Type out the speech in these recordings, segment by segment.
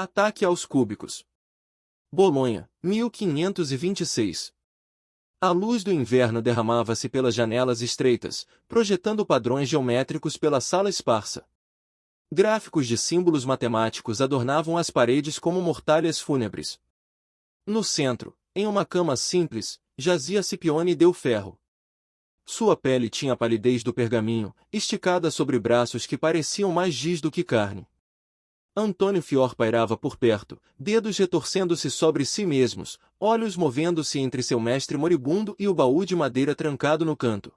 Ataque aos cúbicos. Bolonha, 1526. A luz do inverno derramava-se pelas janelas estreitas, projetando padrões geométricos pela sala esparsa. Gráficos de símbolos matemáticos adornavam as paredes como mortalhas fúnebres. No centro, em uma cama simples, jazia Scipione Del Ferro. Sua pele tinha a palidez do pergaminho, esticada sobre braços que pareciam mais giz do que carne. Antônio Fior pairava por perto, dedos retorcendo-se sobre si mesmos, olhos movendo-se entre seu mestre moribundo e o baú de madeira trancado no canto.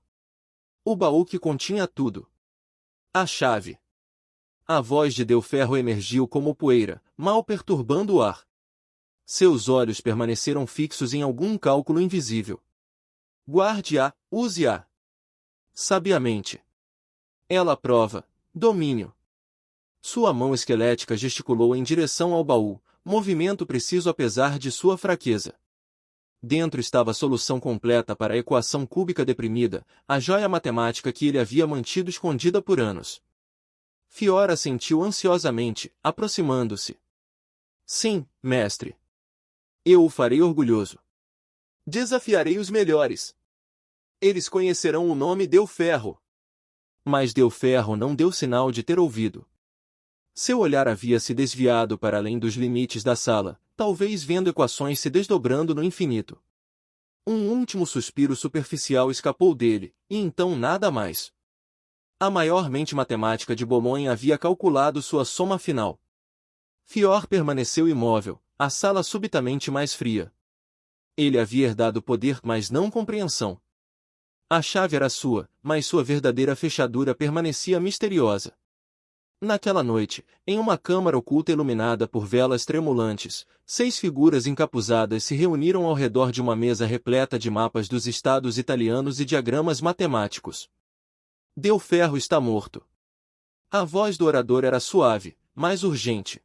O baú que continha tudo. A chave. A voz de Del Ferro emergiu como poeira, mal perturbando o ar. Seus olhos permaneceram fixos em algum cálculo invisível. Guarde-a, use-a. Sabiamente. Ela prova domínio. Sua mão esquelética gesticulou em direção ao baú, movimento preciso apesar de sua fraqueza. Dentro estava a solução completa para a equação cúbica deprimida, a joia matemática que ele havia mantido escondida por anos. Fior assentiu ansiosamente, aproximando-se. Sim, mestre. Eu o farei orgulhoso. Desafiarei os melhores. Eles conhecerão o nome Del Ferro. Mas Del Ferro não deu sinal de ter ouvido. Seu olhar havia se desviado para além dos limites da sala, talvez vendo equações se desdobrando no infinito. Um último suspiro superficial escapou dele, e então nada mais. A maior mente matemática de Bolonha havia calculado sua soma final. Fior permaneceu imóvel, a sala subitamente mais fria. Ele havia herdado poder, mas não compreensão. A chave era sua, mas sua verdadeira fechadura permanecia misteriosa. Naquela noite, em uma câmara oculta iluminada por velas tremulantes, 6 figuras encapuzadas se reuniram ao redor de uma mesa repleta de mapas dos estados italianos e diagramas matemáticos. Del Ferro está morto. A voz do orador era suave, mas urgente.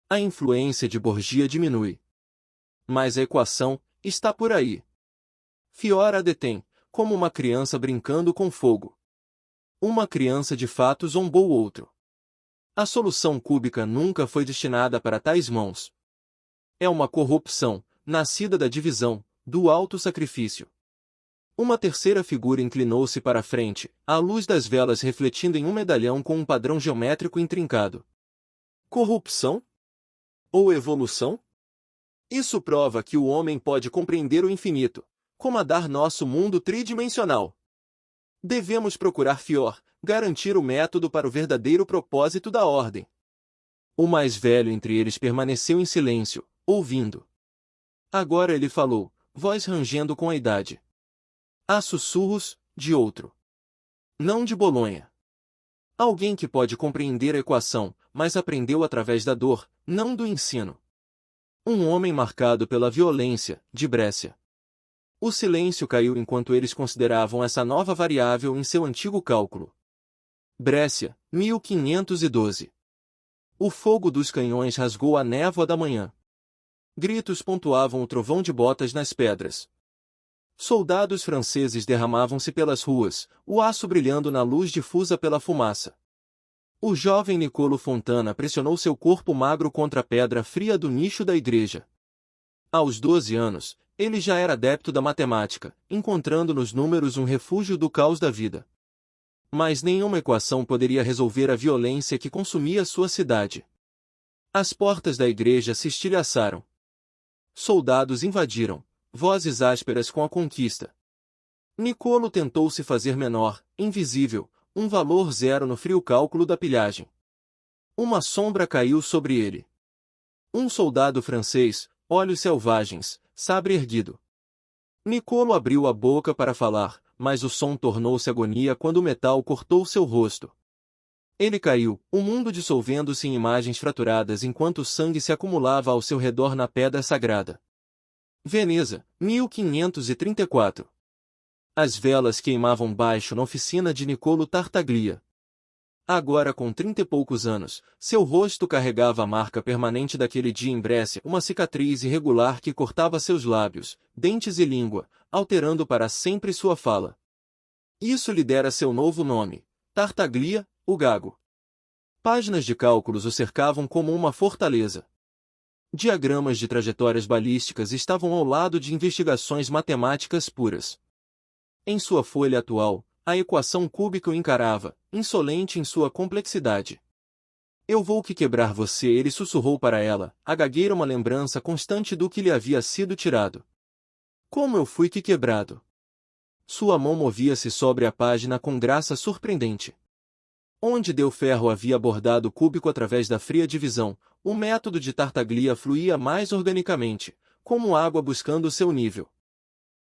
A influência de Borgia diminui. Mas a equação está por aí. Fior a detém, como uma criança brincando com fogo. Uma criança de fato zombou o outro. A solução cúbica nunca foi destinada para tais mãos. É uma corrupção, nascida da divisão, do auto-sacrifício. Uma terceira figura inclinou-se para a frente, a luz das velas refletindo em um medalhão com um padrão geométrico intrincado. Corrupção? Ou evolução? Isso prova que o homem pode compreender o infinito, comandar nosso mundo tridimensional. Devemos procurar Fior, garantir o método para o verdadeiro propósito da ordem. O mais velho entre eles permaneceu em silêncio, ouvindo. Agora ele falou, voz rangendo com a idade. Há sussurros, de outro. Não de Bolonha. Alguém que pode compreender a equação, mas aprendeu através da dor, não do ensino. Um homem marcado pela violência, de Brescia. O silêncio caiu enquanto eles consideravam essa nova variável em seu antigo cálculo. Brescia, 1512. O fogo dos canhões rasgou a névoa da manhã. Gritos pontuavam o trovão de botas nas pedras. Soldados franceses derramavam-se pelas ruas, o aço brilhando na luz difusa pela fumaça. O jovem Nicolo Fontana pressionou seu corpo magro contra a pedra fria do nicho da igreja. Aos 12 anos, ele já era adepto da matemática, encontrando nos números um refúgio do caos da vida. Mas nenhuma equação poderia resolver a violência que consumia sua cidade. As portas da igreja se estilhaçaram. Soldados invadiram, vozes ásperas com a conquista. Nicolo tentou se fazer menor, invisível, um valor zero no frio cálculo da pilhagem. Uma sombra caiu sobre ele. Um soldado francês, olhos selvagens, sabre erguido. Nicolo abriu a boca para falar, mas o som tornou-se agonia quando o metal cortou seu rosto. Ele caiu, o mundo dissolvendo-se em imagens fraturadas enquanto o sangue se acumulava ao seu redor na pedra sagrada. Veneza, 1534. As velas queimavam baixo na oficina de Nicolo Tartaglia. Agora com 30 e poucos anos, seu rosto carregava a marca permanente daquele dia em Brescia, uma cicatriz irregular que cortava seus lábios, dentes e língua, alterando para sempre sua fala. Isso lhe dera seu novo nome, Tartaglia, o Gago. Páginas de cálculos o cercavam como uma fortaleza. Diagramas de trajetórias balísticas estavam ao lado de investigações matemáticas puras. Em sua folha atual, a equação cúbica o encarava, insolente em sua complexidade. Eu vou que quebrar você, ele sussurrou para ela, a gagueira uma lembrança constante do que lhe havia sido tirado. Como eu fui que quebrado? Sua mão movia-se sobre a página com graça surpreendente. Onde Del Ferro havia abordado o cúbico através da fria divisão, o método de Tartaglia fluía mais organicamente, como água buscando seu nível.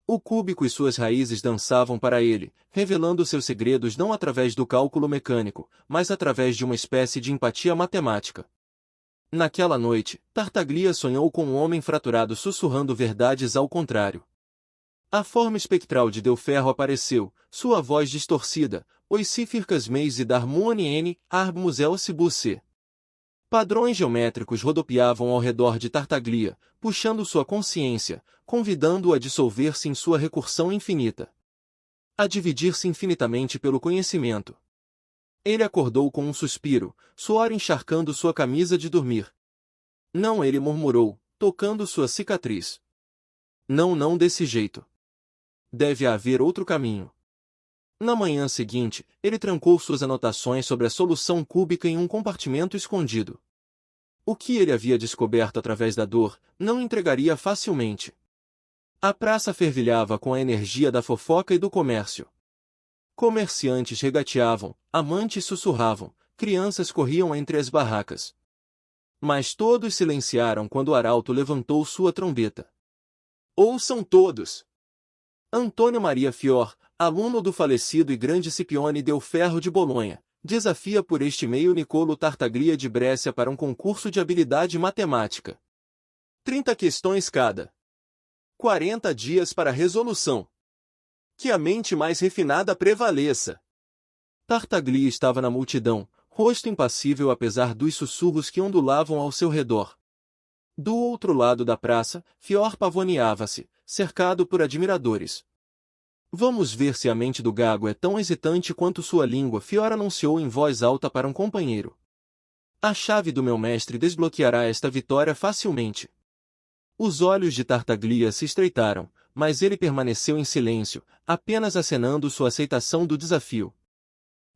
O cúbico e suas raízes dançavam para ele, revelando seus segredos não através do cálculo mecânico, mas através de uma espécie de empatia matemática. Naquela noite, Tartaglia sonhou com um homem fraturado sussurrando verdades ao contrário. A forma espectral de Del Ferro apareceu, sua voz distorcida, Oissi fircas meis e d'harmonie n, arbmus elsibusse. Padrões geométricos rodopiavam ao redor de Tartaglia, puxando sua consciência, convidando-o a dissolver-se em sua recursão infinita. A dividir-se infinitamente pelo conhecimento. Ele acordou com um suspiro, suor encharcando sua camisa de dormir. Não, ele murmurou, tocando sua cicatriz. Não, não desse jeito. Deve haver outro caminho. Na manhã seguinte, ele trancou suas anotações sobre a solução cúbica em um compartimento escondido. O que ele havia descoberto através da dor, não entregaria facilmente. A praça fervilhava com a energia da fofoca e do comércio. Comerciantes regateavam, amantes sussurravam, crianças corriam entre as barracas. Mas todos silenciaram quando o arauto levantou sua trombeta. Ouçam todos! Antônio Maria Fior, aluno do falecido e grande Scipione Del Ferro de Bolonha, desafia por este meio Niccolo Tartaglia de Brescia para um concurso de habilidade matemática. 30 questões cada. 40 dias para resolução. Que a mente mais refinada prevaleça. Tartaglia estava na multidão, rosto impassível apesar dos sussurros que ondulavam ao seu redor. Do outro lado da praça, Fior pavoneava-se, cercado por admiradores. Vamos ver se a mente do gago é tão hesitante quanto sua língua, Fior anunciou em voz alta para um companheiro. A chave do meu mestre desbloqueará esta vitória facilmente. Os olhos de Tartaglia se estreitaram, mas ele permaneceu em silêncio, apenas acenando sua aceitação do desafio.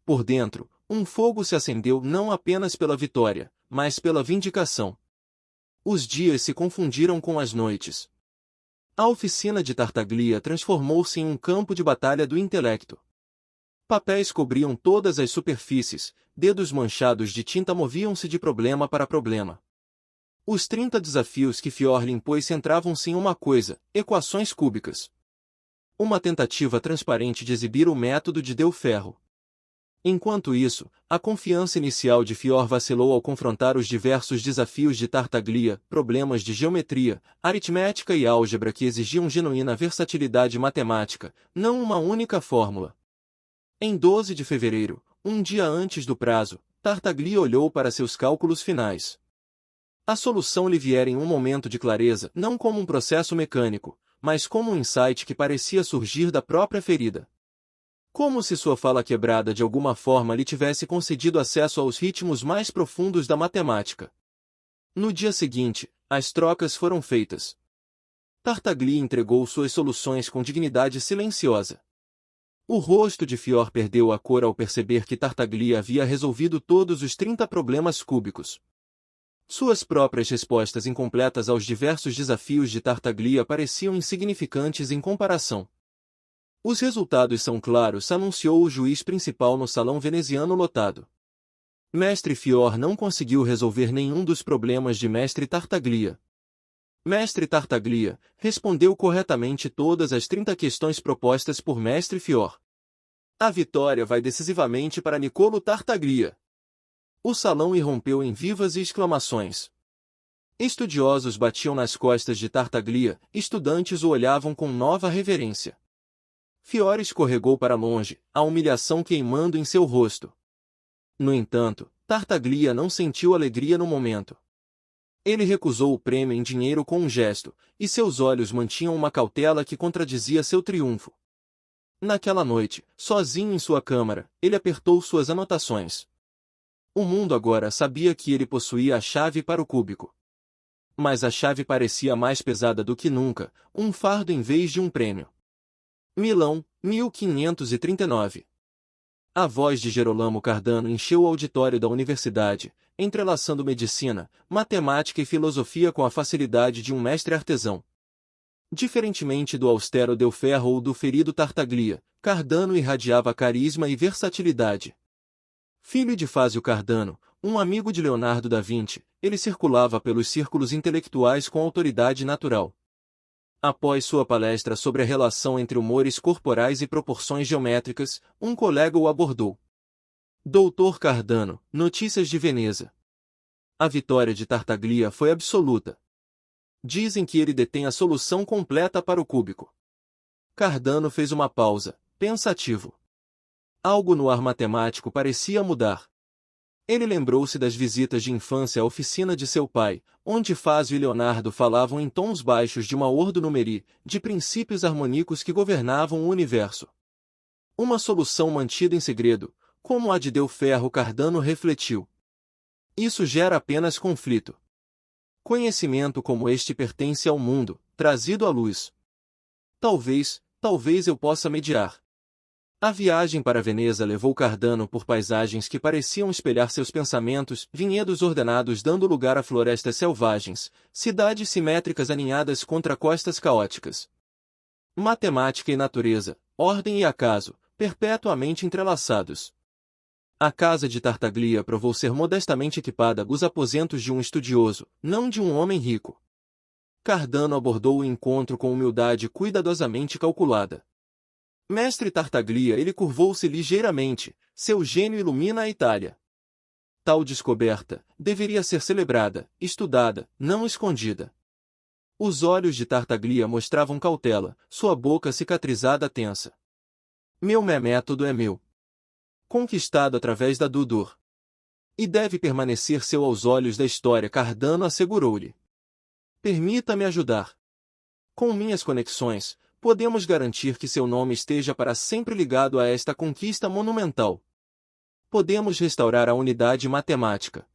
Por dentro, um fogo se acendeu não apenas pela vitória, mas pela vindicação. Os dias se confundiram com as noites. A oficina de Tartaglia transformou-se em um campo de batalha do intelecto. Papéis cobriam todas as superfícies, dedos manchados de tinta moviam-se de problema para problema. Os 30 desafios que Fior lhe impôs centravam-se em uma coisa, equações cúbicas. Uma tentativa transparente de exibir o método de Del Ferro. Enquanto isso, a confiança inicial de Fior vacilou ao confrontar os diversos desafios de Tartaglia, problemas de geometria, aritmética e álgebra que exigiam genuína versatilidade matemática, não uma única fórmula. Em 12 de fevereiro, um dia antes do prazo, Tartaglia olhou para seus cálculos finais. A solução lhe viera em um momento de clareza, não como um processo mecânico, mas como um insight que parecia surgir da própria ferida. Como se sua fala quebrada de alguma forma lhe tivesse concedido acesso aos ritmos mais profundos da matemática. No dia seguinte, as trocas foram feitas. Tartaglia entregou suas soluções com dignidade silenciosa. O rosto de Fior perdeu a cor ao perceber que Tartaglia havia resolvido todos os 30 problemas cúbicos. Suas próprias respostas incompletas aos diversos desafios de Tartaglia pareciam insignificantes em comparação. Os resultados são claros, anunciou o juiz principal no salão veneziano lotado. Mestre Fior não conseguiu resolver nenhum dos problemas de Mestre Tartaglia. Mestre Tartaglia respondeu corretamente todas as 30 questões propostas por Mestre Fior. A vitória vai decisivamente para Niccolo Tartaglia. O salão irrompeu em vivas exclamações. Estudiosos batiam nas costas de Tartaglia, estudantes o olhavam com nova reverência. Fior escorregou para longe, a humilhação queimando em seu rosto. No entanto, Tartaglia não sentiu alegria no momento. Ele recusou o prêmio em dinheiro com um gesto, e seus olhos mantinham uma cautela que contradizia seu triunfo. Naquela noite, sozinho em sua câmara, ele apertou suas anotações. O mundo agora sabia que ele possuía a chave para o cúbico. Mas a chave parecia mais pesada do que nunca, um fardo em vez de um prêmio. Milão, 1539. A voz de Gerolamo Cardano encheu o auditório da universidade, entrelaçando medicina, matemática e filosofia com a facilidade de um mestre artesão. Diferentemente do austero Del Ferro ou do ferido Tartaglia, Cardano irradiava carisma e versatilidade. Filho de Fázio Cardano, um amigo de Leonardo da Vinci, ele circulava pelos círculos intelectuais com autoridade natural. Após sua palestra sobre a relação entre humores corporais e proporções geométricas, um colega o abordou. Doutor Cardano, notícias de Veneza. A vitória de Tartaglia foi absoluta. Dizem que ele detém a solução completa para o cúbico. Cardano fez uma pausa, pensativo. Algo no ar matemático parecia mudar. Ele lembrou-se das visitas de infância à oficina de seu pai, onde Fázio e Leonardo falavam em tons baixos de uma ordo numeri, de princípios harmônicos que governavam o universo. Uma solução mantida em segredo, como a de Del Ferro. Cardano refletiu. Isso gera apenas conflito. Conhecimento como este pertence ao mundo, trazido à luz. Talvez eu possa mediar. A viagem para Veneza levou Cardano por paisagens que pareciam espelhar seus pensamentos, vinhedos ordenados dando lugar a florestas selvagens, cidades simétricas aninhadas contra costas caóticas. Matemática e natureza, ordem e acaso, perpetuamente entrelaçados. A casa de Tartaglia provou ser modestamente equipada os aposentos de um estudioso, não de um homem rico. Cardano abordou o encontro com humildade cuidadosamente calculada. Mestre Tartaglia, ele curvou-se ligeiramente, seu gênio ilumina a Itália. Tal descoberta deveria ser celebrada, estudada, não escondida. Os olhos de Tartaglia mostravam cautela, sua boca cicatrizada tensa. Meu método é meu. Conquistado através da dor. E deve permanecer seu aos olhos da história. Cardano assegurou-lhe. Permita-me ajudar. Com minhas conexões, podemos garantir que seu nome esteja para sempre ligado a esta conquista monumental. Podemos restaurar a unidade matemática.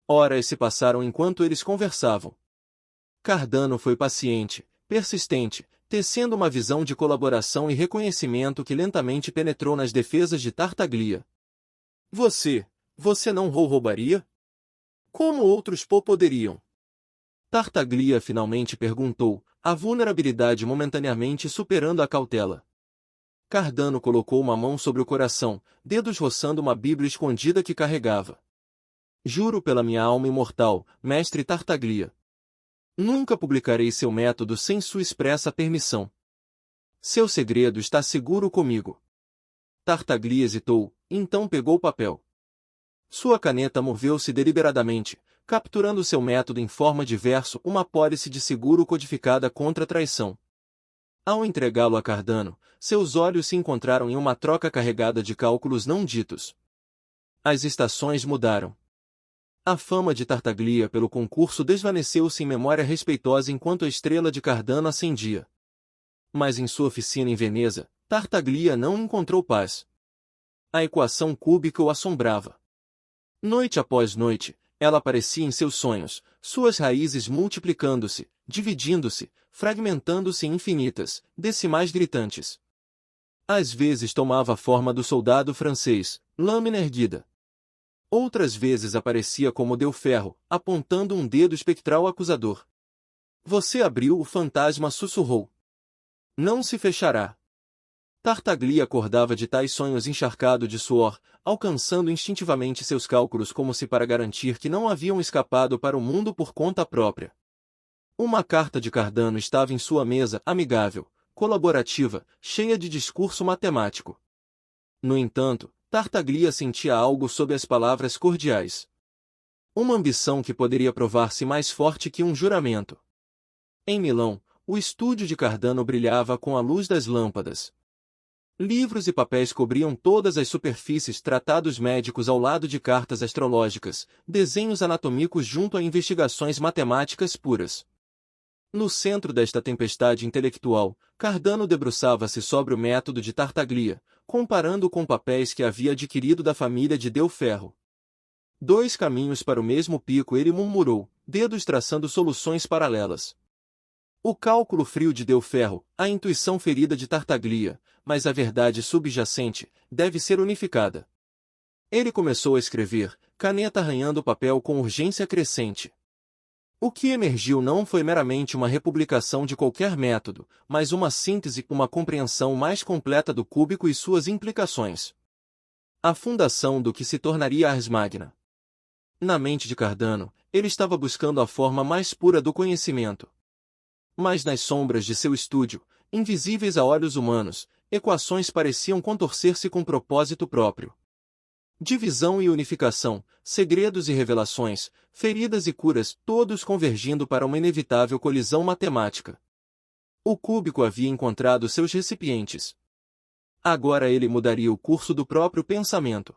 Horas se passaram enquanto eles conversavam. Cardano foi paciente, persistente, tecendo uma visão de colaboração e reconhecimento que lentamente penetrou nas defesas de Tartaglia. Você não roubaria? Como outros poderiam? Tartaglia finalmente perguntou, a vulnerabilidade momentaneamente superando a cautela. Cardano colocou uma mão sobre o coração, dedos roçando uma Bíblia escondida que carregava. Juro pela minha alma imortal, mestre Tartaglia. Nunca publicarei seu método sem sua expressa permissão. Seu segredo está seguro comigo. Tartaglia hesitou, então pegou o papel. Sua caneta moveu-se deliberadamente, capturando seu método em forma de verso, uma apólice de seguro codificada contra a traição. Ao entregá-lo a Cardano, seus olhos se encontraram em uma troca carregada de cálculos não ditos. As estações mudaram. A fama de Tartaglia pelo concurso desvaneceu-se em memória respeitosa enquanto a estrela de Cardano acendia. Mas em sua oficina em Veneza, Tartaglia não encontrou paz. A equação cúbica o assombrava. Noite após noite, ela aparecia em seus sonhos, suas raízes multiplicando-se, dividindo-se, fragmentando-se em infinitas, decimais gritantes. Às vezes tomava a forma do soldado francês, lâmina erguida. Outras vezes aparecia como Del Ferro, apontando um dedo espectral acusador. Você abriu, o fantasma sussurrou. Não se fechará. Tartaglia acordava de tais sonhos encharcado de suor, alcançando instintivamente seus cálculos como se para garantir que não haviam escapado para o mundo por conta própria. Uma carta de Cardano estava em sua mesa, amigável, colaborativa, cheia de discurso matemático. No entanto, Tartaglia sentia algo sob as palavras cordiais. Uma ambição que poderia provar-se mais forte que um juramento. Em Milão, o estúdio de Cardano brilhava com a luz das lâmpadas. Livros e papéis cobriam todas as superfícies, tratados médicos ao lado de cartas astrológicas, desenhos anatômicos junto a investigações matemáticas puras. No centro desta tempestade intelectual, Cardano debruçava-se sobre o método de Tartaglia, comparando-o com papéis que havia adquirido da família de Del Ferro. Dois caminhos para o mesmo pico, ele murmurou, dedos traçando soluções paralelas. O cálculo frio de Del Ferro, a intuição ferida de Tartaglia, mas a verdade subjacente, deve ser unificada. Ele começou a escrever, caneta arranhando o papel com urgência crescente. O que emergiu não foi meramente uma republicação de qualquer método, mas uma síntese, uma compreensão mais completa do cúbico e suas implicações. A fundação do que se tornaria Ars Magna. Na mente de Cardano, ele estava buscando a forma mais pura do conhecimento. Mas nas sombras de seu estúdio, invisíveis a olhos humanos, equações pareciam contorcer-se com propósito próprio. Divisão e unificação, segredos e revelações, feridas e curas, todos convergindo para uma inevitável colisão matemática. O cúbico havia encontrado seus recipientes. Agora ele mudaria o curso do próprio pensamento.